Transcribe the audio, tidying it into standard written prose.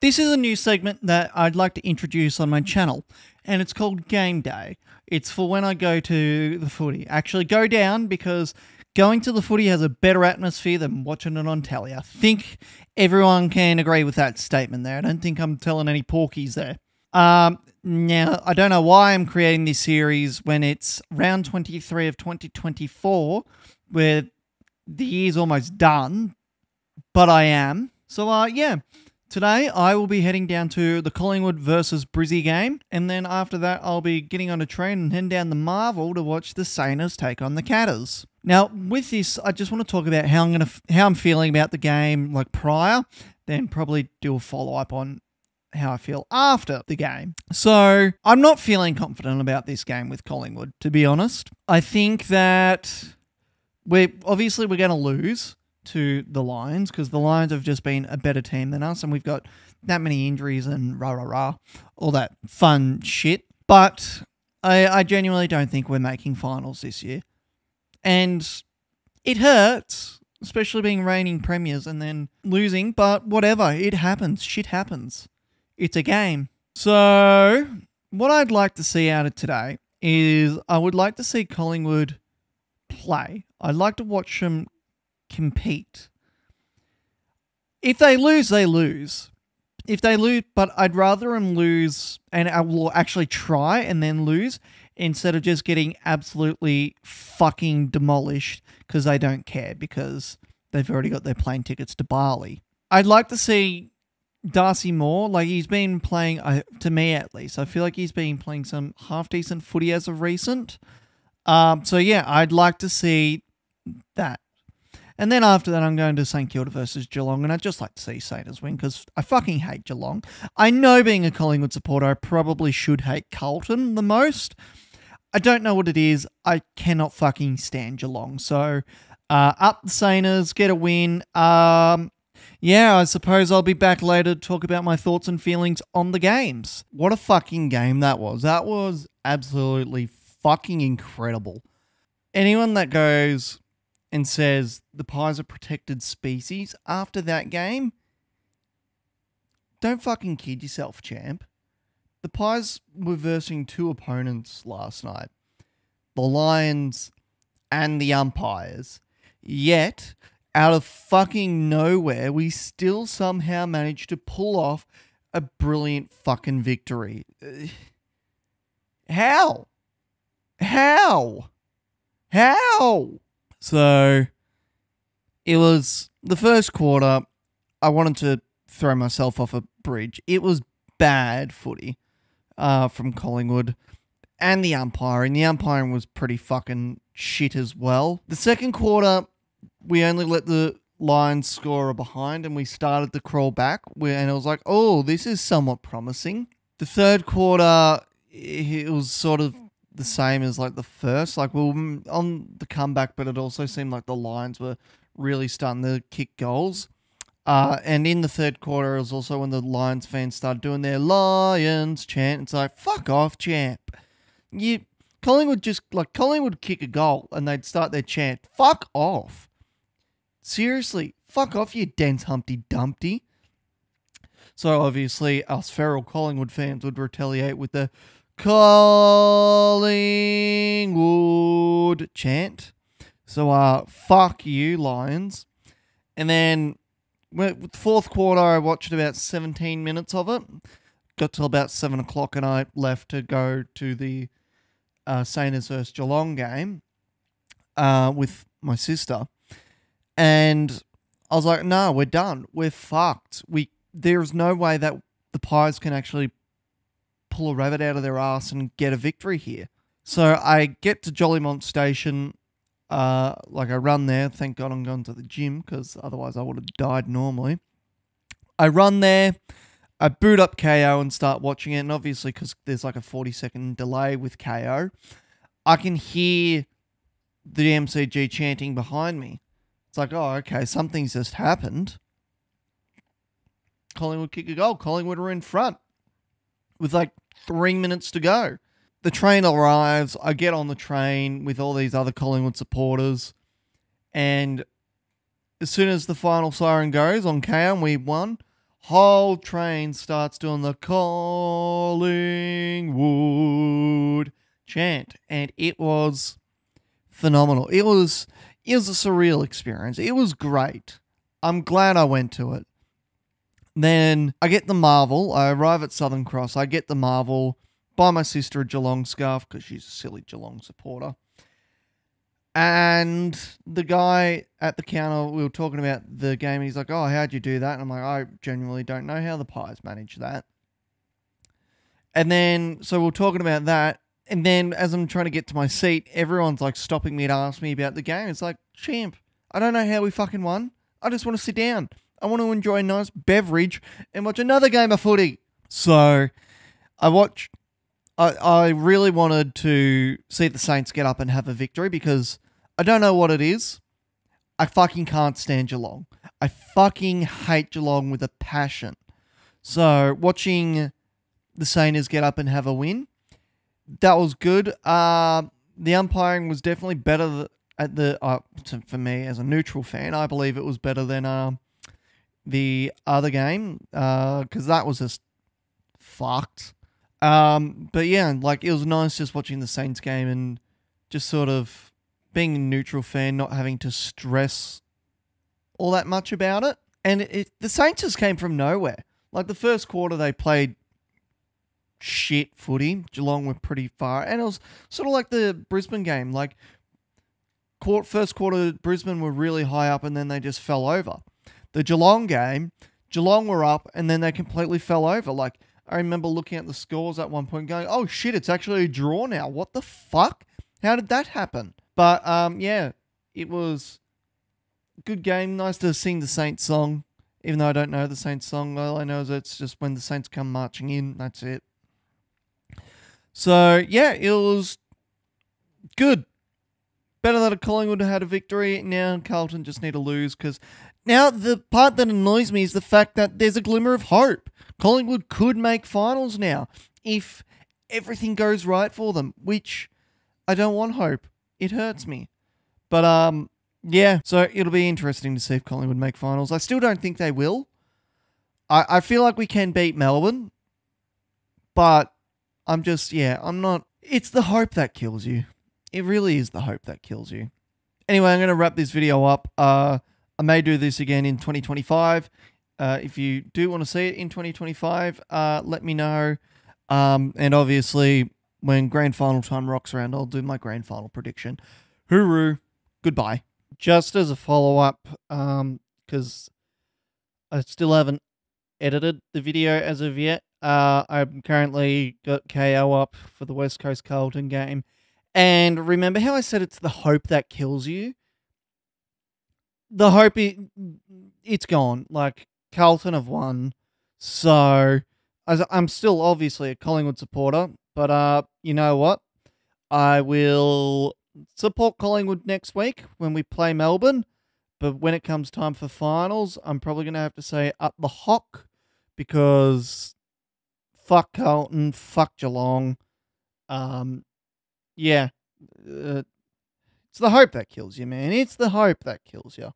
This is a new segment that I'd like to introduce on my channel, and it's called Game Day. It's for when I go to the footy. Actually go down, because going to the footy has a better atmosphere than watching it on telly. I think everyone can agree with that statement there. I don't think I'm telling any porkies there. Now, I don't know why I'm creating this series when it's round 23 of 2024, where the year's almost done, but I am. So, yeah. Today, I will be heading down to the Collingwood versus Brizzy game, and then after that, I'll be getting on a train and heading down the Marvel to watch the Sainers take on the Catters. Now, with this, I just want to talk about how I'm feeling about the game, like prior, then probably do a follow-up on how I feel after the game. So, I'm not feeling confident about this game with Collingwood, to be honest. I think that we're going to lose to the Lions, because the Lions have just been a better team than us, and we've got that many injuries and all that fun shit. But I genuinely don't think we're making finals this year. And it hurts, especially being reigning premiers and then losing, but whatever, it happens. Shit happens. It's a game. So, what I'd like to see out of today is I would like to see Collingwood play. I'd like to watch them compete. If they lose, they lose. If they lose, but I'd rather them lose, and I will actually try and then lose, instead of just getting absolutely fucking demolished because they don't care, because they've already got their plane tickets to Bali. I'd like to see Darcy Moore, like he's been playing, to me at least, I feel like he's been playing some half-decent footy as of recent. So yeah, I'd like to see that. And then after that, I'm going to St Kilda versus Geelong, and I'd just like to see Saints win, because I fucking hate Geelong. I know, being a Collingwood supporter, I probably should hate Carlton the most. I don't know what it is. I cannot fucking stand Geelong. So, up the Saints, get a win. Yeah, I suppose I'll be back later to talk about my thoughts and feelings on the games. What a fucking game that was. That was absolutely fucking incredible. Anyone that goes and says the Pies are protected species after that game, don't fucking kid yourself, champ. The Pies were versing two opponents last night, the Lions and the umpires, yet out of fucking nowhere, we still somehow managed to pull off a brilliant fucking victory. How? So, it was the first quarter. I wanted to throw myself off a bridge. It was bad footy from Collingwood, and the umpiring. The umpiring was pretty fucking shit as well. The second quarter, we only let the Lions score a behind, and we started to crawl back, and it was like, oh, this is somewhat promising. The third quarter, it was sort of the same as like the first. Like, we were on the comeback, but it also seemed like the Lions were really starting to kick goals. And in the third quarter, it was also when the Lions fans started doing their Lions chant. It's like, fuck off, champ. Collingwood kick a goal and they'd start their chant. Fuck off. Seriously, fuck off, you dense Humpty Dumpty. So obviously, us feral Collingwood fans would retaliate with the Collingwood chant. So, fuck you, Lions. And then, with the fourth quarter, I watched about 17 minutes of it. Got till about 7 o'clock, and I left to go to the Saints versus Geelong game with my sister. And I was like, no, we're done. We're fucked. There's no way that the Pies can actually pull a rabbit out of their ass and get a victory here. So I get to Jollymont Station, I run there. Thank God I'm going to the gym, because otherwise I would have died normally. I run there, I boot up KO and start watching it, and obviously, because there's like a 40-second delay with KO, I can hear the MCG chanting behind me. It's like, oh, okay, something's just happened. Collingwood kick a goal. Collingwood are in front with like 3 minutes to go. The train arrives. I get on the train with all these other Collingwood supporters, and as soon as the final siren goes on KO and we won, whole train starts doing the Collingwood chant, and it was phenomenal. It was a surreal experience. It was great. I'm glad I went to it. Then I get the Marvel. I arrive at Southern Cross. I get the Marvel, buy my sister a Geelong scarf because she's a silly Geelong supporter. And the guy at the counter, we were talking about the game, and he's like, oh, how'd you do that? And I'm like, I genuinely don't know how the Pies manage that. And then, so we're talking about that. And then as I'm trying to get to my seat, everyone's like stopping me to ask me about the game. It's like, champ, I don't know how we fucking won. I just want to sit down. I want to enjoy a nice beverage and watch another game of footy. So I really wanted to see the Saints get up and have a victory because I don't know what it is. I fucking can't stand Geelong. I fucking hate Geelong with a passion. So watching the Saints get up and have a win, that was good. The umpiring was definitely better at for me as a neutral fan. I believe it was better than the other game because that was just fucked. But yeah, like it was nice just watching the Saints game and just sort of being a neutral fan, not having to stress all that much about it. And the Saints just came from nowhere. Like the first quarter they played shit footy. Geelong were pretty far. And it was sort of like the Brisbane game. Like first quarter, Brisbane were really high up and then they just fell over. The Geelong game, Geelong were up and then they completely fell over. Like I remember looking at the scores at one point going, oh shit, it's actually a draw now. What the fuck? How did that happen? But yeah, it was a good game. Nice to sing the Saints song. Even though I don't know the Saints song, all I know is it's just when the Saints come marching in. That's it. So, yeah, it was good. Better that Collingwood had a victory. Now Carlton just need to lose because now the part that annoys me is the fact that there's a glimmer of hope. Collingwood could make finals now if everything goes right for them, which I don't want hope. It hurts me. But, yeah, so it'll be interesting to see if Collingwood make finals. I still don't think they will. I feel like we can beat Melbourne, but I'm not. It's the hope that kills you. It really is the hope that kills you. Anyway, I'm going to wrap this video up. I may do this again in 2025. If you do want to see it in 2025, let me know. And obviously, when grand final time rocks around, I'll do my grand final prediction. Hooroo. Goodbye. Just as a follow-up, because I still haven't edited the video as of yet. I've currently got KO up for the West Coast Carlton game. And remember how I said it's the hope that kills you? The hope, it's gone. Like, Carlton have won. So, I'm still obviously a Collingwood supporter. But, you know what? I will support Collingwood next week when we play Melbourne. But when it comes time for finals, I'm probably going to have to say up the hock. Because fuck Carlton, fuck Geelong. Yeah. It's the hope that kills you, man. It's the hope that kills you.